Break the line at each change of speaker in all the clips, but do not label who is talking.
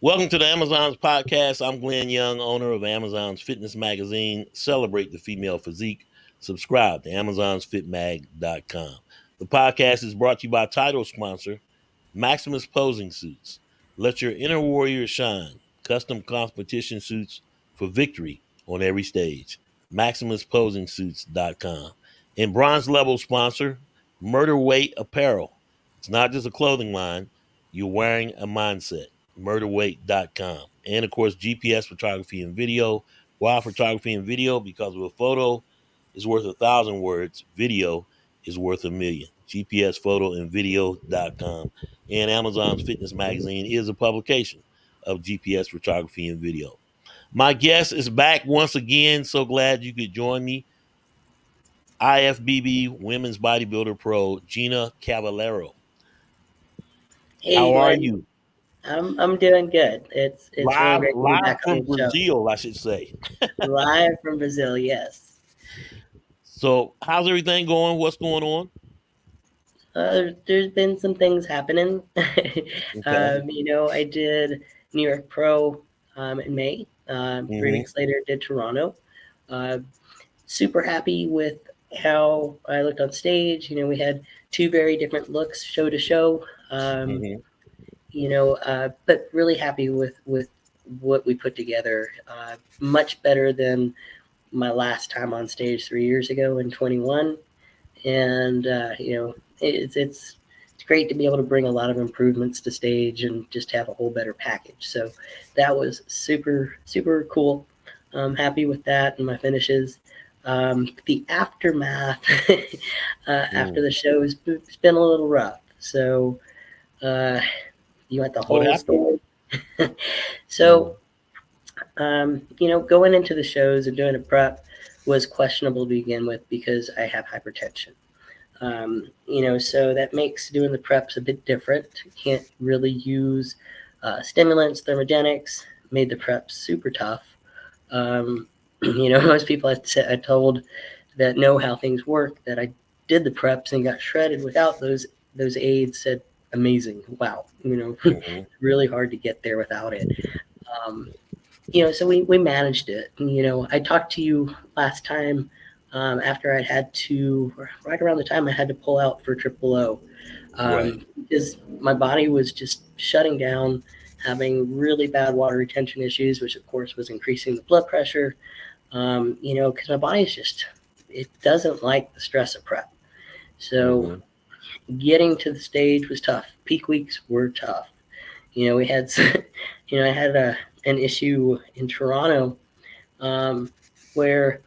Welcome to the Amazon's podcast. I'm Glenn Young, owner of Amazon's fitness magazine. Celebrate the female physique. Subscribe to Amazon'sFitMag.com. The podcast is brought to you by title sponsor Maximus Posing Suits. Let your inner warrior shine. Custom competition suits for victory on every stage. MaximusPosingSuits.com. And bronze level sponsor Murder Weight Apparel. It's not just a clothing line. You're wearing a mindset. Murderweight.com. And of course, GPS photography and video. Why photography and video? Because of a photo is worth 1,000 words. Video is worth 1,000,000. GPS photo and video.com. And Amazon's Fitness Magazine is a publication of GPS photography and video. My guest is back once again. So glad you could join me. IFBB Women's Bodybuilder Pro, Gina Cavaliero.
Hey,
How are
Glenn.
you?
I'm doing good. It's really great to be
Live
back on
from
the show.
Brazil, I should say.
Live from Brazil, yes.
So, how's everything going? What's going on?
There's been some things happening.
Okay.
I did New York Pro in May. 3 weeks later, did Toronto. Super happy with how I looked on stage. We had two very different looks, show to show. But really happy with what we put together. Much better than my last time on stage 3 years ago in 21. And, it's great to be able to bring a lot of improvements to stage and just have a whole better package. So that was super, super cool. I'm happy with that and my finishes. The aftermath after the show has been a little rough. So, you want the whole story? So, going into the shows and doing a prep was questionable to begin with because I have hypertension. So that makes doing the preps a bit different. Can't really use stimulants, thermogenics, made the preps super tough. Most people I told that know how things work, that I did the preps and got shredded without those aids, said, amazing. Wow. Really hard to get there without it. So we managed it. I talked to you last time after I'd had to, right around the time I had to pull out for Triple O, because my body was just shutting down, having really bad water retention issues, which of course was increasing the blood pressure, because my body is just, it doesn't like the stress of prep. So getting to the stage was tough. Peak weeks were tough. We had, I had an issue in Toronto where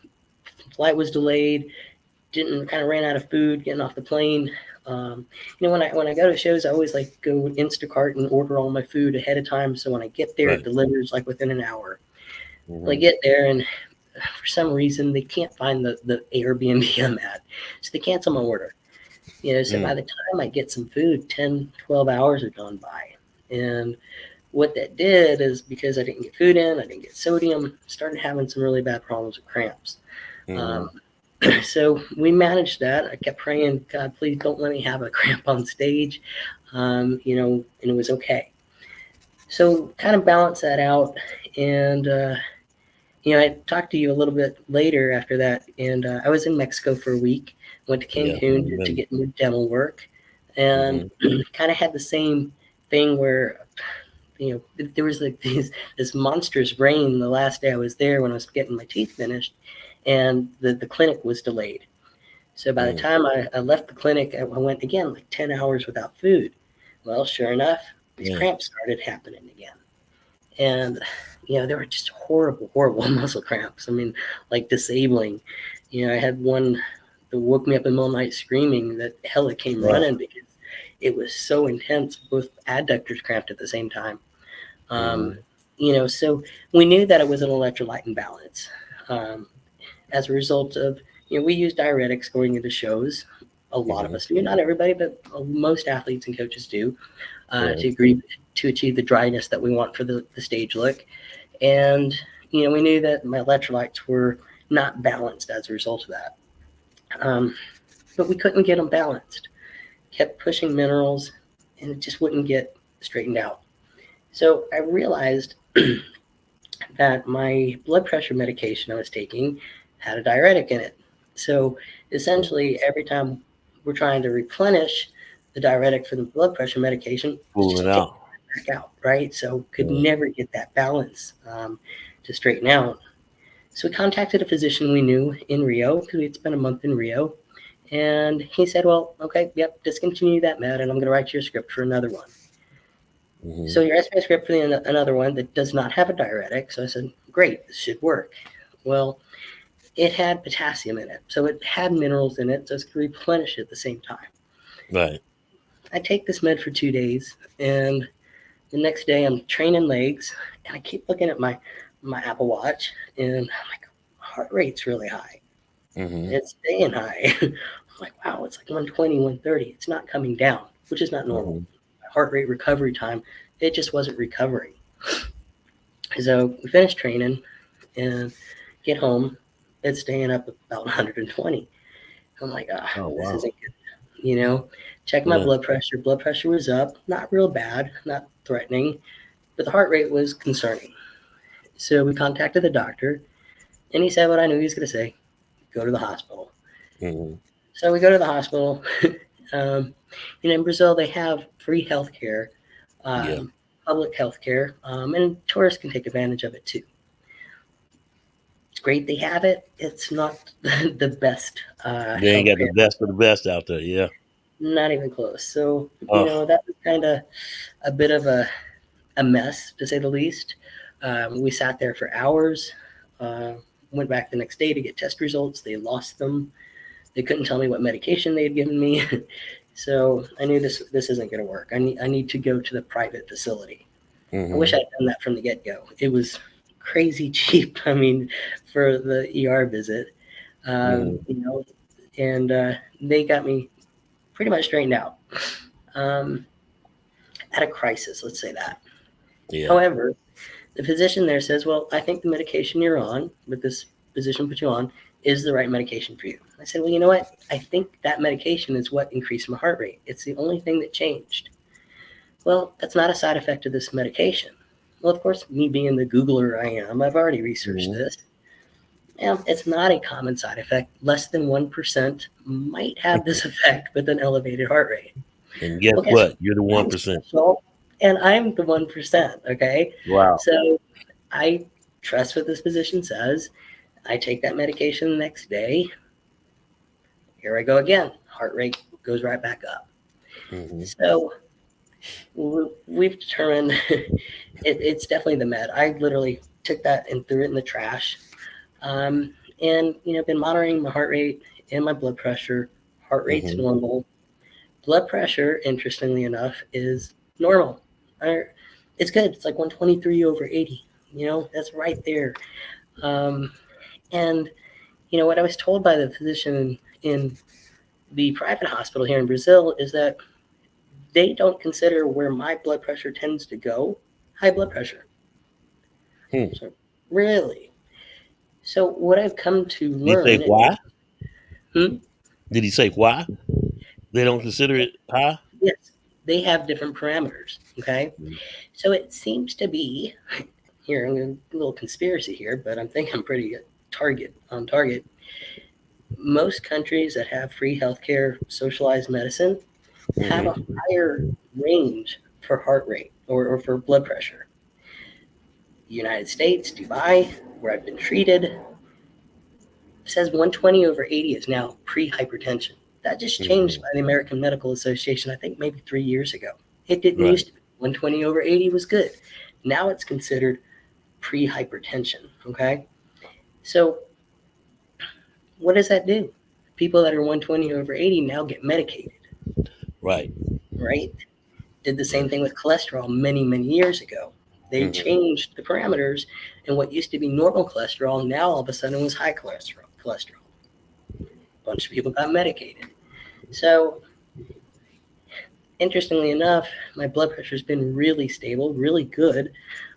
flight was delayed, kind of ran out of food getting off the plane. When I go to shows, I always go Instacart and order all my food ahead of time. So when I get there, it delivers within an hour. Well, I get there and for some reason they can't find the Airbnb I'm at. So they cancel my order. So by the time I get some food, 10, 12 hours have gone by. And what that did is because I didn't get food in, I didn't get sodium, started having some really bad problems with cramps. So we managed that. I kept praying, God, please don't let me have a cramp on stage, and it was okay. So kind of balance that out. And, I talked to you a little bit later after that, and I was in Mexico for a week, went to Cancun to get new dental work, and kind of had the same thing where, there was this monstrous rain the last day I was there when I was getting my teeth finished, and the clinic was delayed. So by the time I left the clinic, I went again 10 hours without food. Well, sure enough, these cramps started happening again. And, they were just horrible, horrible muscle cramps. I mean, disabling. I had one that woke me up in the middle of the night screaming that hella came running because it was so intense. Both adductors cramped at the same time. So we knew that it was an electrolyte imbalance. As a result of, we use diuretics going into shows. A lot of us do, not everybody, but most athletes and coaches do, to achieve the dryness that we want for the stage look. And, we knew that my electrolytes were not balanced as a result of that. But we couldn't get them balanced. Kept pushing minerals, and it just wouldn't get straightened out. So I realized that my blood pressure medication I was taking had a diuretic in it. So essentially, every time we're trying to replenish the diuretic for the blood pressure medication, it's
Pulling
just
it
taking
out.
it back out, right? So could
Right.
never get that balance to straighten out. So we contacted a physician we knew in Rio because we'd spent a month in Rio. And he said, well, okay, yep, discontinue that med, and I'm going to write you a script for another one.
Mm-hmm.
So he writes me a script for another one that does not have a diuretic. So I said, great, this should work. Well, it had potassium in it, so it had minerals in it, so it's going to replenish it at the same time.
Right.
I take this med for 2 days, and the next day I'm training legs, and I keep looking at my Apple Watch, and I'm like, heart rate's really high.
Mm-hmm.
It's staying high. I'm like, wow, it's like 120, 130. It's not coming down, which is not normal.
Mm-hmm.
Heart rate recovery time, it just wasn't recovering. So we finished training and get home. It's staying up about 120. I'm like,
Oh
this
wow.
isn't good. Check my
Yeah.
blood pressure. Blood pressure was up, not real bad, not threatening, but the heart rate was concerning. So we contacted the doctor, and he said what I knew he was going to say: go to the hospital.
Mm-hmm.
So we go to the hospital. um, in Brazil, they have free health care,
Yeah.
public health care, and tourists can take advantage of it too. It's great they have it. It's not the best
They ain't
health
got the
care,
best of the best out there. Yeah.
not even close. So,
Oh.
that was kind of a bit of a mess, to say the least. We sat there for hours. Uh, went back the next day to get test results. They lost them. They couldn't tell me what medication they had given me. So I knew this isn't going to work. I need to go to the private facility. I
Mm-hmm.
wish I'd done that from the get go. It was crazy cheap. I mean, for the ER visit,
Mm-hmm.
um, you know, and they got me pretty much straightened out um, at a crisis. Let's say that.
Yeah.
However, the physician there says, "Well, I think the medication you're on, with this physician put you on, is the right medication for you." I said, "Well, you know what? I think that medication is what increased my heart rate. It's the only thing that changed." Well, that's not a side effect of this medication. Well, of course, me being the Googler I am, I've already researched
Mm-hmm.
this. Yeah, it's not a common side effect. Less than 1% might have this effect with an elevated heart rate.
And guess
Well, guess
what? You're the
what? I'm
1%.
special, and I'm the 1%. Okay,
Wow.
so I trust what this physician says. I take that medication the next day. Here I go again. Heart rate goes right back up.
Mm-hmm.
So we've determined it's definitely the med. I literally took that and threw it in the trash. And been monitoring my heart rate and my blood pressure. Heart rate's
Mm-hmm.
normal. Blood pressure, interestingly enough, is normal. It's good. It's like 123 over 80. That's right there. Um, and what I was told by the physician in the private hospital here in Brazil is that they don't consider where my blood pressure tends to go high blood pressure.
Hmm.
So really, so what I've come to
Did he say
learn,
why?
hmm,
Did he say why? They don't consider it high?
yes, they have different parameters. Okay,
Mm-hmm.
so it seems to be here. I'm a little conspiracy here, but I'm thinking I'm pretty on target. Most countries that have free healthcare, socialized medicine, have a
Mm-hmm.
higher range for heart rate or for blood pressure. United States, Dubai, where I've been treated, says 120 over 80 is now pre-hypertension. That just changed
Mm-hmm.
by the American Medical Association, I think maybe 3 years ago. It didn't
Right.
used to be. 120 over 80 was good. Now it's considered pre-hypertension. Okay, so what does that do? People that are 120 over 80 now get medicated,
Right.
right? Did the
Yeah.
same thing with cholesterol many, many years ago. They
Mm-hmm.
changed the parameters, and what used to be normal cholesterol now all of a sudden was high cholesterol. A bunch of people got medicated. So interestingly enough, my blood pressure has been really stable, really good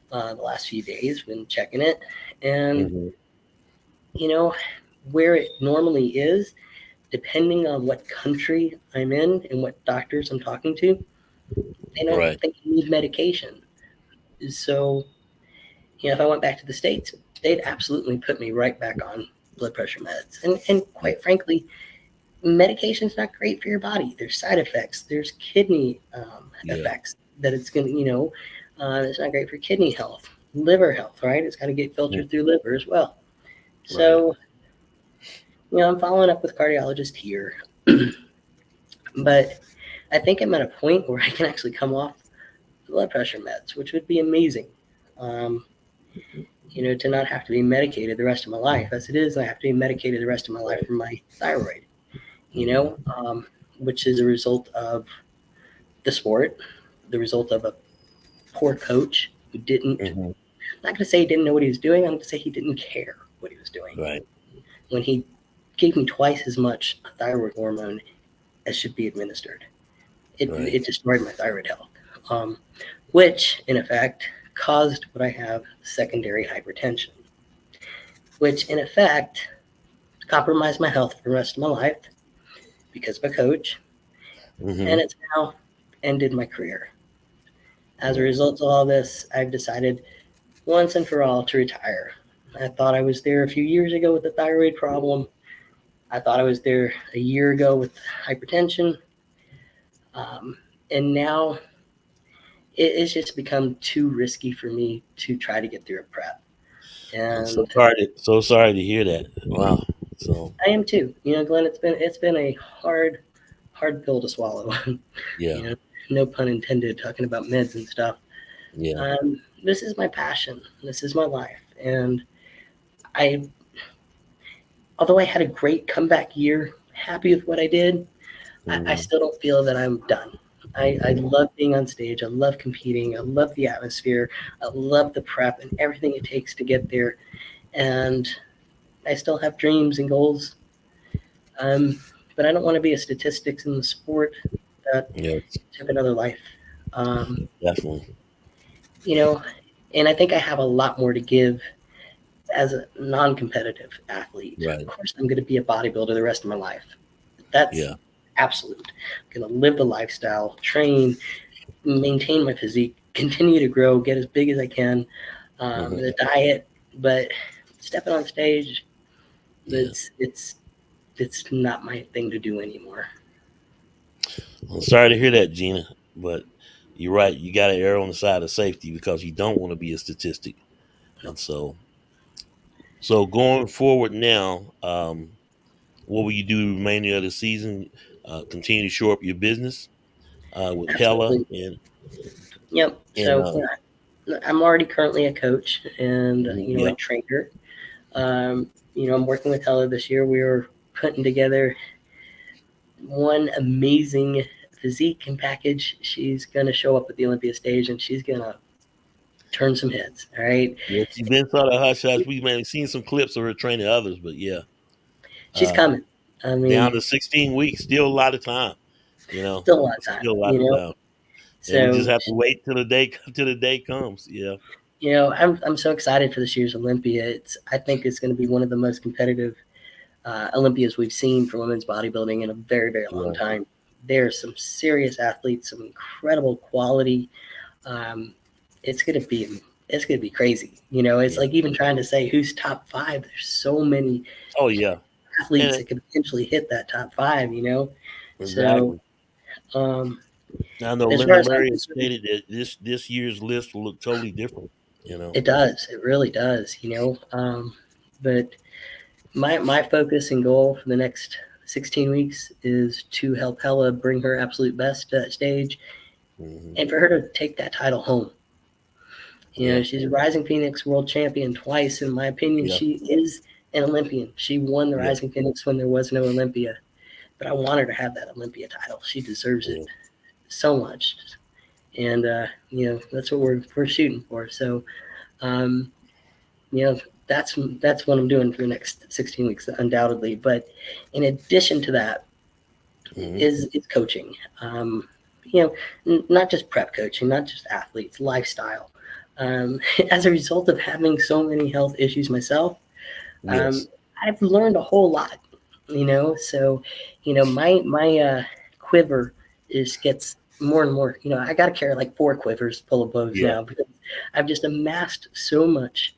the last few days when checking it. And,
Mm-hmm.
you know, where it normally is, depending on what country I'm in and what doctors I'm talking to, they don't
Right.
think you need medication. So, if I went back to the States, they'd absolutely put me right back on blood pressure meds. And quite frankly, medication's not great for your body. There's side effects. There's kidney
Yeah.
effects that it's going to, it's not great for kidney health, liver health, right? It's got to get
Mm.
filtered through liver as well.
Right.
So, I'm following up with cardiologist here, but I think I'm at a point where I can actually come off blood pressure meds, which would be amazing. Um, to not have to be medicated the rest of my life. As it is, I have to be medicated the rest of my life
Right.
for my thyroid, you
Mm-hmm.
know, um, which is a result of the sport, the result of a poor coach who didn't,
Mm-hmm.
I'm not going to say he didn't know what he was doing, I'm going to say he didn't care what he was doing.
Right.
When he gave me twice as much thyroid hormone as should be administered,
Right.
it destroyed my thyroid health, which in effect caused what I have, secondary hypertension, which in effect compromised my health for the rest of my life because of a coach, and
Mm-hmm.
it's now ended my career. As a
Mm.
result of all this, I've decided once and for all to retire. I thought I was there a few years ago with the thyroid problem. I thought I was there a year ago with hypertension. Um, and now it's just become too risky for me to try to get through a prep.
I'm so
And
sorry. So sorry to hear that. Wow. So
I am too. Glenn, it's been a hard pill to swallow.
yeah.
you know, no pun intended, talking about meds and stuff.
Yeah.
This is my passion. This is my life. And I, although I had a great comeback year, happy with what I did, I
Mm-hmm.
still don't feel that I'm done. I love being on stage. I love competing. I love the atmosphere. I love the prep and everything it takes to get there. And I still have dreams and goals. Um, but I don't want to be a statistics in the sport that
Yes.
took another life. Um,
Definitely.
you know, and I think I have a lot more to give as a non-competitive athlete. Of
Right.
course, I'm going to be a bodybuilder the rest of my life. That's
Yeah.
absolute. I'm going to live the lifestyle, train, maintain my physique, continue to grow, get as big as I can.
Mm-hmm.
The diet, but stepping on stage,
Yeah.
it's not my thing to do anymore.
I'm sorry to hear that, Gina, but you're right. You got to err on the side of safety because you don't want to be a statistic.
No,
And so going forward now, what will you do the remainder of the season? Continue to shore up your business with Hella
absolutely.
and
Yep.
and
So I'm already currently a coach, and
yeah,
a trainer. I'm working with Hella this year. We are putting together one amazing physique and package. She's gonna show up at the Olympia stage, and she's gonna turn some heads. All right,
yeah. She's been sort of hush hush. We may have seen some clips of her training others, but yeah,
she's
uh,
coming. I
down
mean,
to 16 weeks, still a lot of time. You know,
still a lot of time.
still a lot of time, and we just
So
have to wait till the day comes. Yeah,
I'm so excited for this year's Olympia. I think it's going to be one of the most competitive Olympias we've seen for women's bodybuilding in a very, very long
right,
time. There's some serious athletes, some incredible quality. Um, it's gonna be it's gonna be crazy. It's
yeah.
like even trying to say who's top five. There's so many
Oh yeah,
athletes
and
that could potentially hit that top five. So
exactly.
um,
I know
as
Linda
far as I'm
Murray has
concerned,
stated that this year's list will look totally different. You know.
it does. It really does. But my focus and goal for the next 16 weeks is to help Hella bring her absolute best to that stage
Hmm.
and for her to take that title home.
Yeah,
She's a Rising Phoenix world champion twice. In my opinion,
yeah,
she is an Olympian. She won the
yeah,
Rising Phoenix when there was no Olympia. But I want her to have that Olympia title. She deserves it
yeah.
so much. And, that's what we're shooting for. So, um, you know, that's what I'm doing for the next 16 weeks, undoubtedly. But in addition to that,
Hmm.
is coaching. Um, not just prep coaching, not just athletes, lifestyle. As a result of having so many health issues myself, um,
Yes.
I've learned a whole lot. So my quiver is gets more and more. I got to carry like four quivers full of bows
Yeah.
now because I've just amassed so much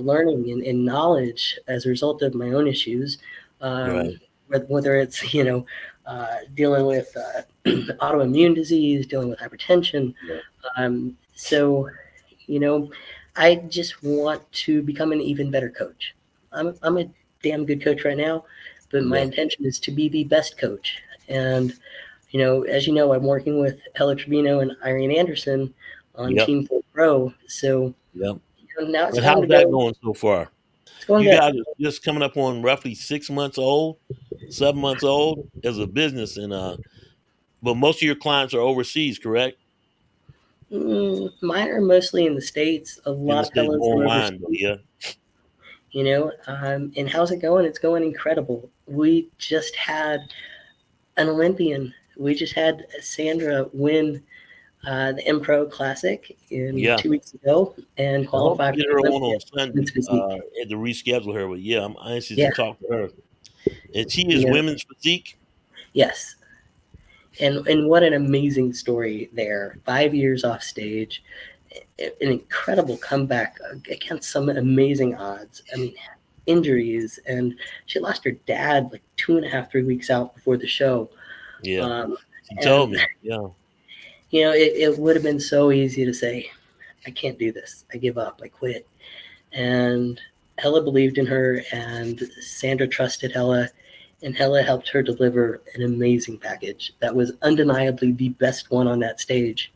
learning and knowledge as a result of my own issues, um,
Right.
whether it's dealing with autoimmune disease, dealing with hypertension.
Yeah.
So I just want to become an even better coach. I'm a damn good coach right now, but my
Yeah.
intention is to be the best coach. And as you know, I'm working with Hella Trevino and Irene Anderson on
Yep.
Team Full Pro. So
Yep.
now it's
And
time
how's
to
that
go.
going so far?
It's going
You
good.
guys are just coming up on roughly 6 months old, 7 months old as a business, and but most of your clients are overseas, correct?
Mine are mostly in the States. A
In the
lot of
states,
Hellas
more
are
online though.
overseas.
Yeah.
And how's it going? It's going incredible. We just had an Olympian. We just had Sandra win the M Pro Classic in
Yeah.
2 weeks ago and
I hope
qualify
to
for
get
the
her
Olympia
on
women's
Sunday.
physique.
Had to reschedule her, but yeah, I'm anxious to
Yeah,
talk to her. And she is
you know,
women's physique.
yes. And what an amazing story there. 5 years off stage, an incredible comeback against some amazing odds. I mean, injuries, and she lost her dad like 2.5, 3 weeks out before the show.
Yeah,
Um,
she told
and
me. Yeah,
it would have been so easy to say, I can't do this. I give up. I quit. And Hella believed in her, and Sandra trusted Hella, and Hella helped her deliver an amazing package that was undeniably the best one on that stage.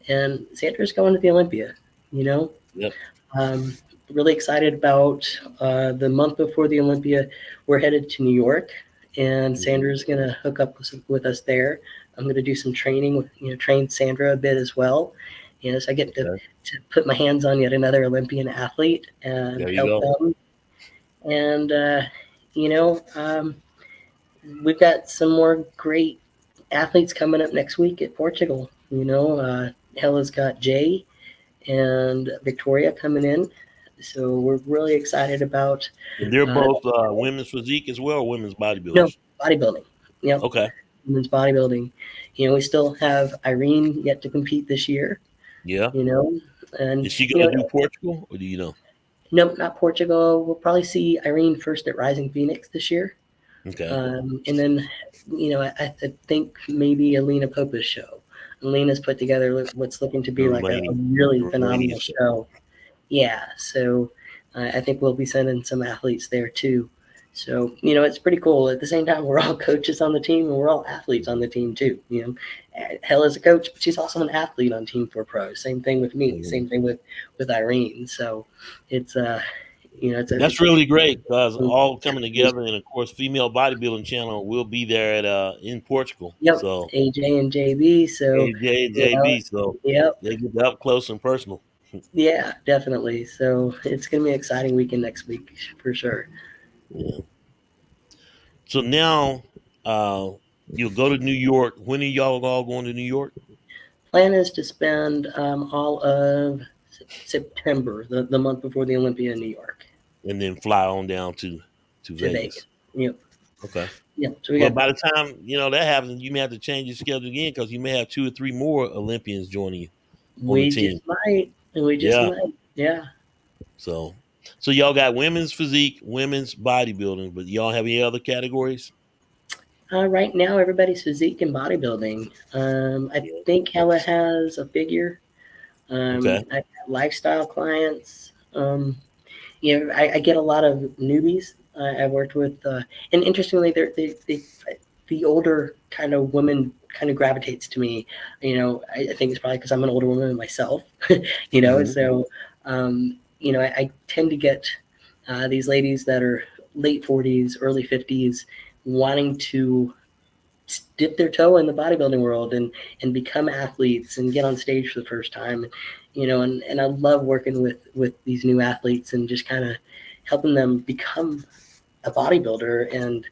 And Sandra's going to the Olympia, you know.
yep.
Um, really excited about the month before the Olympia. We're headed to New York, and
Mhm.
Sandra's going to hook up with us there. I'm going to do some training with, train Sandra a bit as well. So I get
Okay,
to put my hands on yet another Olympian athlete and
there you
help
go.
them. And, you know, um, we've got some more great athletes coming up next week at Portugal. Hella's got Jay and Victoria coming in. So we're really excited about
And they're
uh,
both women's physique as well, women's
no
bodybuilders.
bodybuilding. Yep,
Okay,
women's bodybuilding. We still have Irene yet to compete this year.
yeah.
You know, and
Is she going to do Portugal, or do you know?
no, not Portugal. We'll probably see Irene first at Rising Phoenix this year.
Okay,
And then, I think maybe Alina Popa's show. Alina's put together what's looking to
the
be like a
remaining,
really
the remaining
phenomenal
show.
show. Yeah, so I think we'll be sending some athletes there too. So it's pretty cool. At the same time, we're all coaches on the team, and we're all athletes on the team too. Hell is a coach, but she's also an athlete on Team Four Pro. Same thing with me.
Mhm.
Same thing with Irene. So it's
That's
it's a
really great because
cool
all coming
situation.
together, and of course, female bodybuilding channel will be there at in Portugal.
Yep,
So
AJ and JB. So
AJ and
you know,
JB, so
yep,
they get up close and personal.
yeah, definitely. So it's gonna be an exciting weekend next week for sure.
Yeah. So now, uh, you'll go to New York. When are y'all all going to New York?
Plan is to spend all of September, the month before the Olympia in New York,
And then fly on down to
to Vegas.
Vegas.
Yep,
Okay.
yep. So we
Well,
got
by the time that happens, you may have to change your schedule again because you may have two or three more Olympians joining you on the
we
team.
just might, we just
Yeah.
might, yeah.
So, so y'all got women's physique, women's bodybuilding, but y'all have any other categories?
Right now, everybody's physique and bodybuilding. I
Yeah.
think Hella has a figure.
Okay.
I've got lifestyle clients. I get a lot of newbies. I've worked with, and interestingly, the older kind of woman kind of gravitates to me. I think it's probably because I'm an older woman myself.
Hmm.
So I tend to get these ladies that are late 40s, early 50s, wanting to dip their toe in the bodybuilding world and become athletes and get on stage for the first time. And I love working with these new athletes and just kind of helping them become a bodybuilder and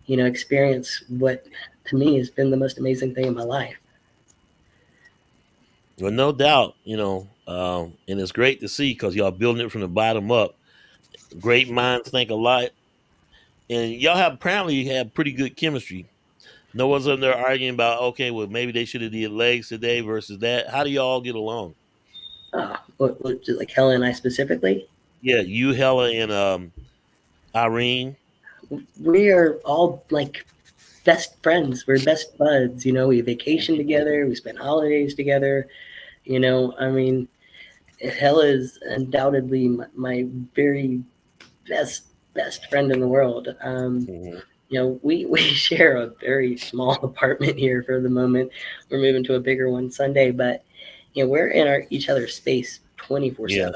experience what to me has been the most amazing thing in my life.
Well, no doubt, and it's great to see because y'all building it from the bottom up. Great minds think alike, and y'all have apparently have pretty good chemistry. No one's in there arguing about, okay, well, maybe they should have did legs today versus that. How do y'all get along?
Like Helen and I specifically,
Yeah, you, Hella, and Irene.
we are all like best friends. We're best buds. We vacation together. We spend holidays together. I mean, Hella is undoubtedly my very best friend in the world.
Hmm.
We share a very small apartment here for the moment. We're moving to a bigger one Sunday, but we're in each other's space
Yeah.
24/7.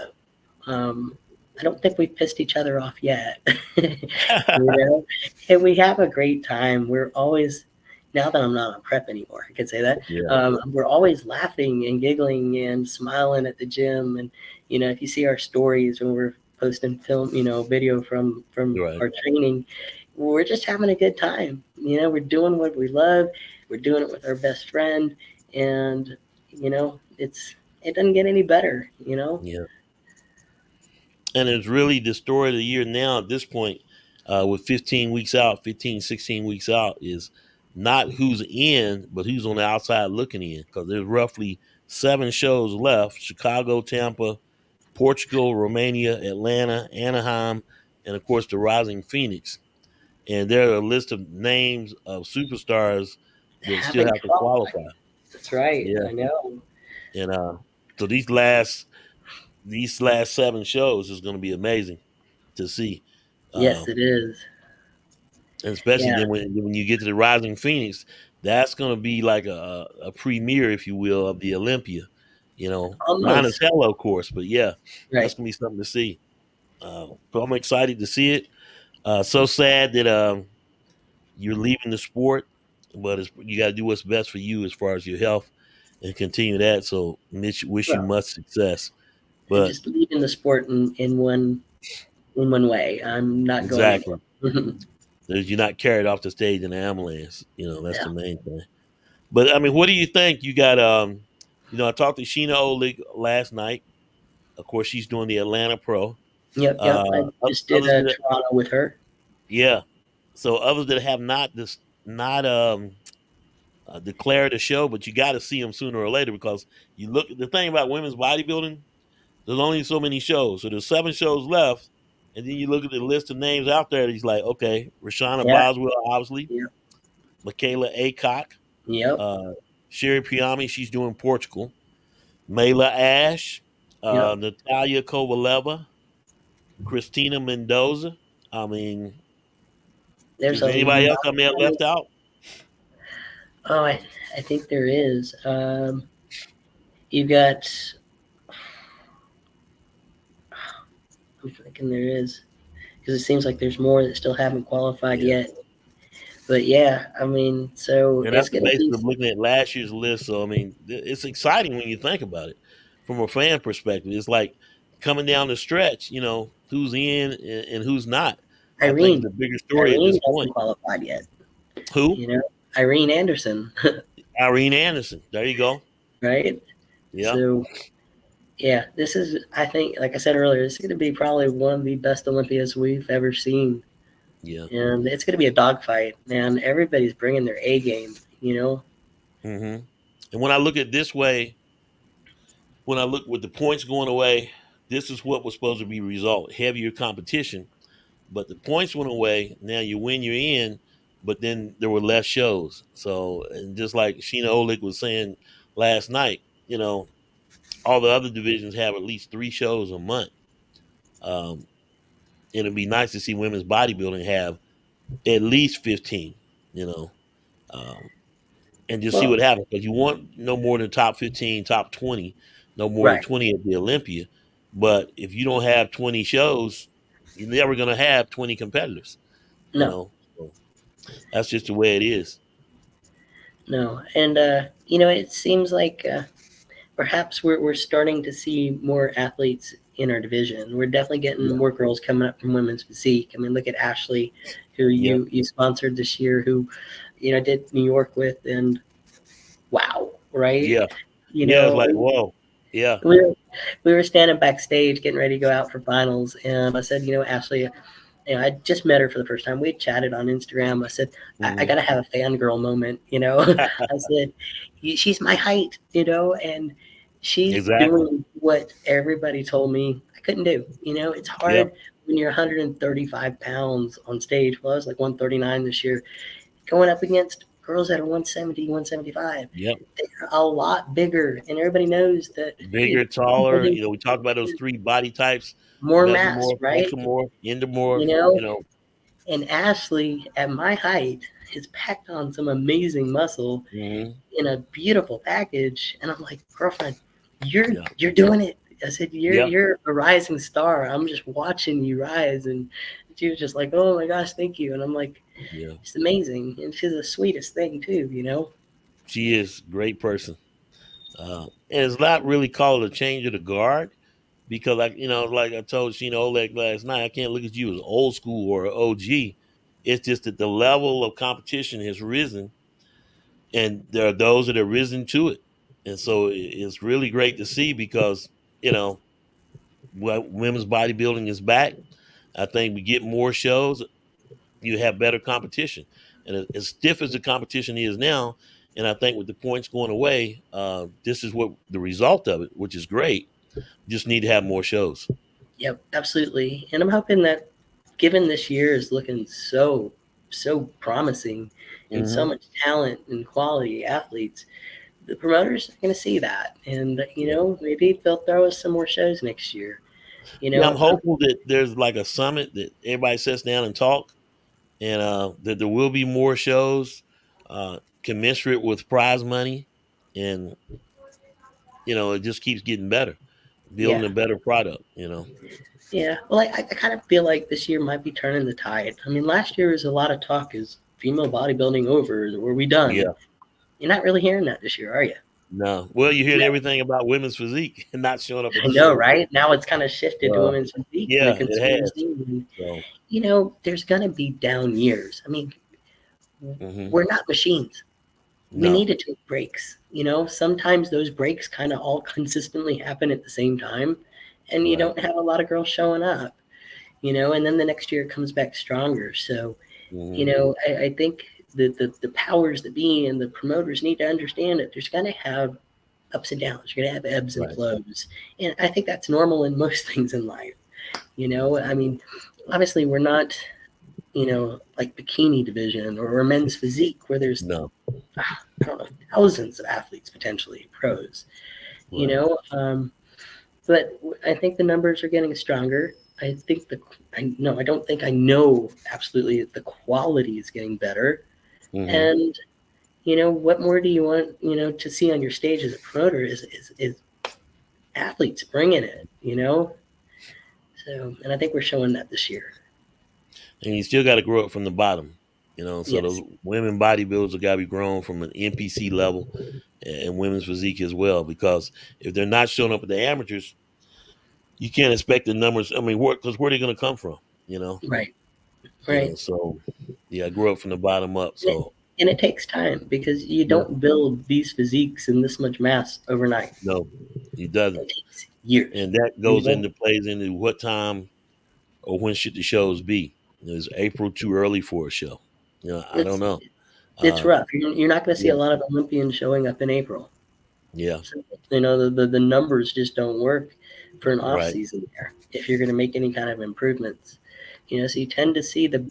Um, I don't think we've pissed each other off yet, know, and we have a great time. We're always now that I'm not on prep anymore, I could say that.
Yeah.
We're always laughing and giggling and smiling at the gym, and if you see our stories when we're posting film, video from
Right.
our training, we're just having a good time. We're doing what we love. We're doing it with our best friend, and it doesn't get any better.
Yeah. And it's really the story of the year now at this point, with 15 weeks out, 15, 16 weeks out, is not who's in, but who's on the outside looking in. Because there's roughly 7 shows left: Chicago, Tampa, Portugal, Romania, Atlanta, Anaheim, and of course the Rising Phoenix. And there are a list of names of superstars that still
Haven't
have to
qualified.
qualify.
That's right.
Yeah.
I know.
And so these last 7 shows is going to be amazing to see.
Yes,
Um,
it is.
and especially
Yeah,
then when you get to the Rising Phoenix, that's going to be like a premiere, if you will, of the Olympia. Minus
almost
Hello, of course, but yeah, that's
right.
going to be something to see. So I'm excited to see it. So sad that you're leaving the sport, but you got to do what's best for you as far as your health and continue that. So wish you
Well,
much success.
and
But
just leaving the sport in one way. I'm not going
exactly,
anymore.
you're not carried off the stage in an ambulance. That's
Yeah.
the main thing. But I mean, what do you think? You got I talked to Sheena Oleg last night. Of course, she's doing the Atlanta Pro.
Yep. Yep. I just did
Others that,
Toronto with her.
yeah. So others that have not declared a show, but you got to see them sooner or later because you look. The thing about women's bodybuilding, there's only so many shows, so there's 7 shows left, and then you look at the list of names out there. And he's like, okay, Rashana
Yeah.
Boswell, obviously,
Yep.
Michaela Acock,
Yep.
uh, Sherry Piami, she's doing Portugal, Mayla Ash,
Yep.
Natalia Kovaleva, Christina Mendoza. I mean,
There's
is
a
there anybody else
lot.
I may have left out?
Oh, I think there is. You've got. I'm thinking there is because it seems like there's more that still haven't qualified
Yeah.
yet. But yeah, I mean, so
And
it's
that's the
gonna
basis
be
of looking at last year's list. So I mean, it's exciting when you think about it from a fan perspective. It's like coming down the stretch. Who's in and who's not. I think is
Irene.
the bigger story at
Irene
this
hasn't
point.
qualified yet.
Who?
You know, Irene Anderson,
Irene Anderson. There you go.
right?
Yeah.
So yeah, this is, I think, like I said earlier, this is going to be probably one of the best Olympias we've ever seen,
Yeah.
and it's going to be a dogfight, man. Everybody's bringing their A game.
Hmm. And when I look at this way, when I look with the points going away, this is what was supposed to be result: heavier competition. But the points went away. Now you win, you're in. But then there were less shows. So, and just like Sheena Oleg was saying last night, all the other divisions have at least 3 shows a month. Um, it'd be nice to see women's bodybuilding have at least 15. You know, um, and just see
Well,
what happens. Because you want no more than top 15, top 20, no more than
right?
20 at the Olympia. But if you don't have 20 shows, you're never going to have 20 competitors. You
No,
know, so that's just the way it is.
no, and it seems like perhaps we're starting to see more athletes in our division. We're definitely getting
Yeah.
more girls coming up from women's physique. I mean, look at Ashley, who
Yep.
you sponsored this year, who did New York with, and wow, right?
Yeah.
You
Yeah. It's
know,
like, whoa. Yeah.
we were, we were standing backstage getting ready to go out for finals, and I said, Ashley, I just met her for the first time. We had chatted on Instagram. I said, I
Hmm.
got to have a fangirl moment, I said, she's my height, and She's
Exactly.
doing what everybody told me I couldn't do. It's
Yep.
hard when you're 135 pounds on stage. Well, I was like 139 this year, going up against girls that are 170, 175.
Yep.
They're a lot bigger, and everybody knows that, hey,
Bigger, taller.
bodybuilding
We talk about those
is
three body types:
more mass,
mesomorph,
right?
ectomorph, endomorph.
You
You
know,
know.
and Ashley, at my height, has packed on some amazing muscle
Hmm.
in a beautiful package, and I'm like, girlfriend, you're
Yeah.
you're doing it. I said, you're
Yep.
you're a rising star. I'm just watching you rise, and she was just like, oh my gosh, thank you. And I'm like,
Yeah.
it's amazing, and she's the sweetest thing too.
She is a great person. And it's not really called a change of the guard because, like I told Sheena Oleg last night, I can't look at you as old school or OG. It's just that the level of competition has risen, and there are those that have risen to it. And so it's really great to see because, you know, women's bodybuilding is back. I think we get more shows, you have better competition. And as stiff as the competition is now, and I think with the points going away, this is what the result of it, which is great. Just need to have more shows.
Yep, absolutely. And I'm hoping that, given this year is looking so promising, and so
Hmm.
much talent and quality athletes, the promoters are going to see that, and
Yeah.
maybe they'll throw us some more shows next year. You
Yeah, I'm
know,
hopeful that there's like a summit that everybody sits down and talk, and that there will be more shows commensurate with prize money, and it just keeps getting better, building
yeah,
a better product.
yeah. Well, I kind of feel like this year might be turning the tide. I mean, last year was a lot of talk: is female bodybuilding over? Were we done?
Yeah.
You're not really hearing that this year, are you?
No. Well, you're hearing
No.
everything about women's physique and not showing up at
I
the
know,
shows.
right? Now it's kind of shifted to
Uh,
women's physique, and the
yeah, it
consumers
has.
need.
So,
There's going to be down years. I mean,
hmm,
we're not machines. We
no,
need to take breaks. Sometimes those breaks kind of all consistently happen at the same time, and you
right.
don't have a lot of girls showing up. And then the next year it comes back stronger. So,
Hmm.
I think the powers that be and the promoters need to understand that there's going to have ups and downs. You're going to have ebbs and
Right.
flows, and I think that's normal in most things in life. I
Hmm.
mean, obviously we're not like bikini division or men's physique where there's
No,
I don't know thousands of athletes potentially pros. You
right.
know, um, but I think the numbers are getting stronger. I think I don't think I know absolutely the quality is getting better.
Hmm.
And what more do you want to see on your stage as a promoter is athletes bringing it. So and I think we're showing that this year.
And you still got to grow up from the bottom. So those
Yes,
women bodybuilders have got to be grown from an NPC level and women's physique as well. Because if they're not showing up at the amateurs, you can't expect the numbers. I mean, because where are they going to come from? You know,
right, right.
So yeah, I grew up from the bottom up.
And it,
So
and it takes time because you
yeah,
don't build these physiques and this much mass overnight.
no, he doesn't.
It takes years.
And that
You
goes
know,
into plays into what time or when should the shows be? Is April too early for a show? I don't
it's
know.
it's
Uh,
rough. You're not going to see
yeah,
a lot of Olympians showing up in April.
yeah,
So, the numbers just don't work for an off
right,
season there if you're going to make any kind of improvements. So you tend to see the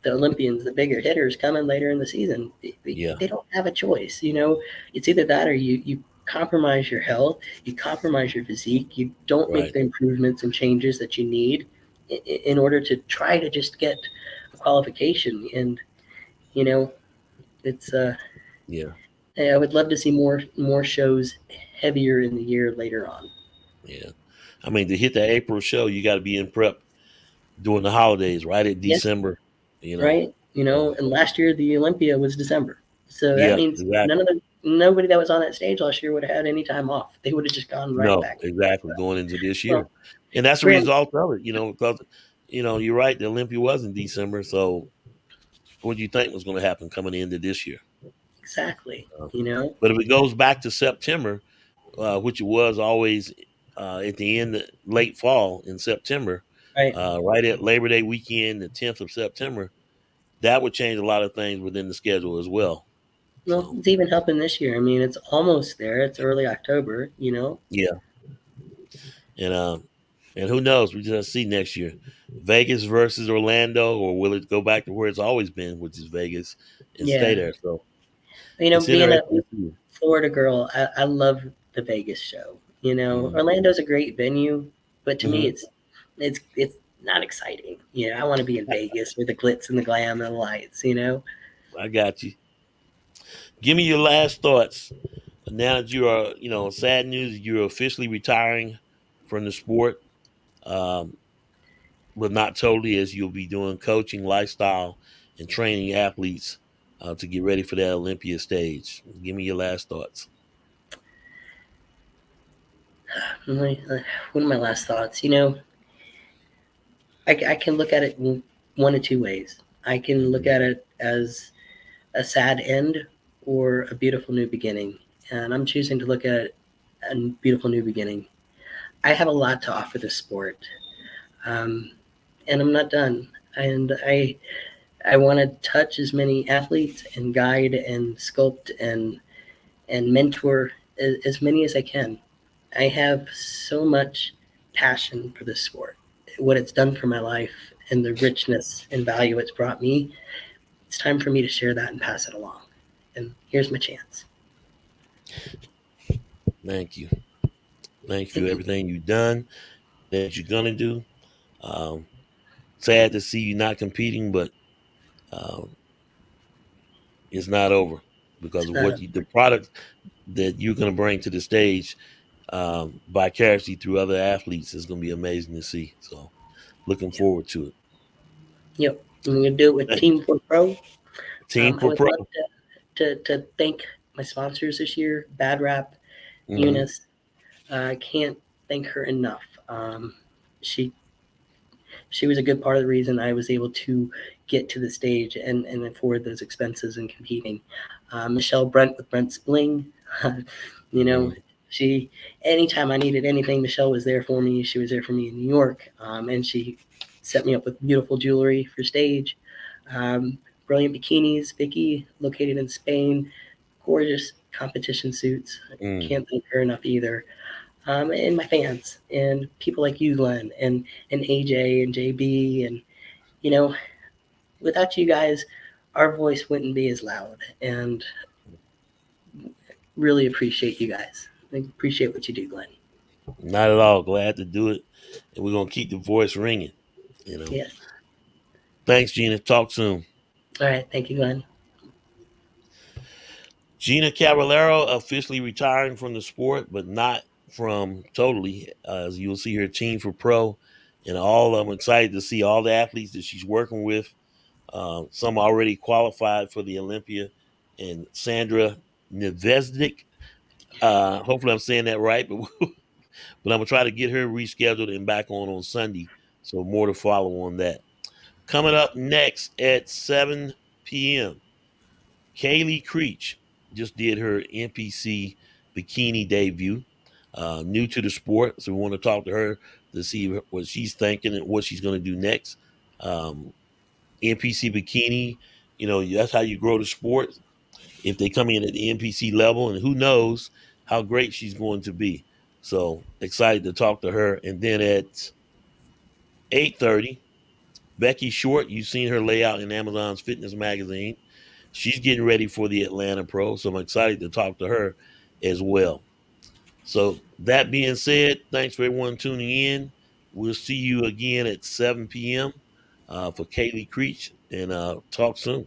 Olympians, the bigger hitters, coming later in the season.
yeah,
They don't have a choice. It's either that or you compromise your health, you compromise your physique, you don't make
right,
the improvements and changes that you need in order to try to just get a qualification. And you know, it's
yeah,
I would love to see more shows heavier in the year later on.
yeah. I mean, to hit the April show, you got to be in prep during the holidays, right at
Yes,
December. You know,
right.
uh,
And last year the Olympia was December, so that
yeah,
means
exactly.
nobody that was on that stage last year would have had any time off. They would have just gone right
No,
back.
exactly. Going into this year,
Well,
and that's the
granted,
result of it. Because you're right. The Olympia was in December, so what do you think was going to happen coming into this year?
exactly.
Uh,
You know,
but if it goes back to September, which it was always at the end, late fall in September,
right?
right at Labor Day weekend, the 10th of September, that would change a lot of things within the schedule as well.
Well,
So
it's even helping this year. I mean, it's almost there. It's early October, you know?
yeah, and who knows? We just see next year, Vegas versus Orlando, or will it go back to where it's always been, which is Vegas, and stay
Yeah.
there? So
You know,
it's
being a
interesting to see.
Florida girl, I love the Vegas show. You know,
Mm-hmm.
Orlando's a great venue, but to me,
Mm-hmm.
it's not exciting. You know, I want to be in Vegas with the glitz and the glam and the lights. You know,
I got you. Give me your last thoughts now that you are, sad news. You're officially retiring from the sport, um, but not totally, as you'll be doing coaching, lifestyle, and training athletes to get ready for that Olympia stage. Give me your last thoughts.
one of my last thoughts. You know, I can look at it one of two ways. I can look
Mm-hmm.
at it as a sad end or a beautiful new beginning, and I'm choosing to look at a beautiful new beginning. I have a lot to offer this sport, um, and I'm not done. And I want to touch as many athletes and guide and sculpt and mentor as many as I can. I have so much passion for this sport, what it's done for my life, and the richness and value it's brought me. It's time for me to share that and pass it along. And here's my chance.
Thank you. Thank you for
Thank you.
everything you've done, that you're gonna do. Um, Sad to see you not competing, but um, it's not over because of the product that you're gonna bring to the stage, vicariously through other athletes, is gonna be amazing to see. So, looking
Yep.
forward to it.
Yep. I'm going to do it with Team 4 Pro.
Team
I
for
would
Pro.
love to thank my sponsors this year, Bad Rap,
Hmm.
Eunice. I can't thank her enough. She she was a good part of the reason I was able to get to the stage and afford those expenses and competing. Michelle Brent with Brent's Bling, you know,
Hmm.
she anytime I needed anything, Michelle was there for me. She was there for me in New York, and she set me up with beautiful jewelry for stage. Um, Brilliant bikinis, Vicky, located in Spain, gorgeous competition suits.
Mm.
Can't thank her enough either. And my fans and people like you, Glenn, and AJ and JB, and you know, without you guys, our voice wouldn't be as loud. And really appreciate you guys. I appreciate what you do, Glenn.
Not at all. Glad to do it, and we're gonna keep the voice ringing. You know.
Yes.
Thanks, Gina. Talk soon.
All right. Thank you, Glenn.
Gina Cavaliero officially retiring from the sport, but not from totally. As you'll see her Team for Pro, and all I'm excited to see all the athletes that she's working with. Some already qualified for the Olympia, and Sandra Nevezdik. Hopefully, I'm saying that right, but I'm gonna try to get her rescheduled and back on Sunday. So more to follow on that. Coming up next at 7 p.m. Kaylee Creech just did her NPC bikini debut. New to the sport, so we want to talk to her to see what she's thinking and what she's going to do next. Um, NPC bikini, that's how you grow the sport. If they come in at the NPC level, and who knows how great she's going to be. So excited to talk to her. And then at 8:30, Becky Short, you've seen her layout in Amazon's fitness magazine. She's getting ready for the Atlanta Pro, so I'm excited to talk to her as well. So that being said, thanks for everyone tuning in. We'll see you again at 7 p.m. For Kaylee Creech, and talk soon.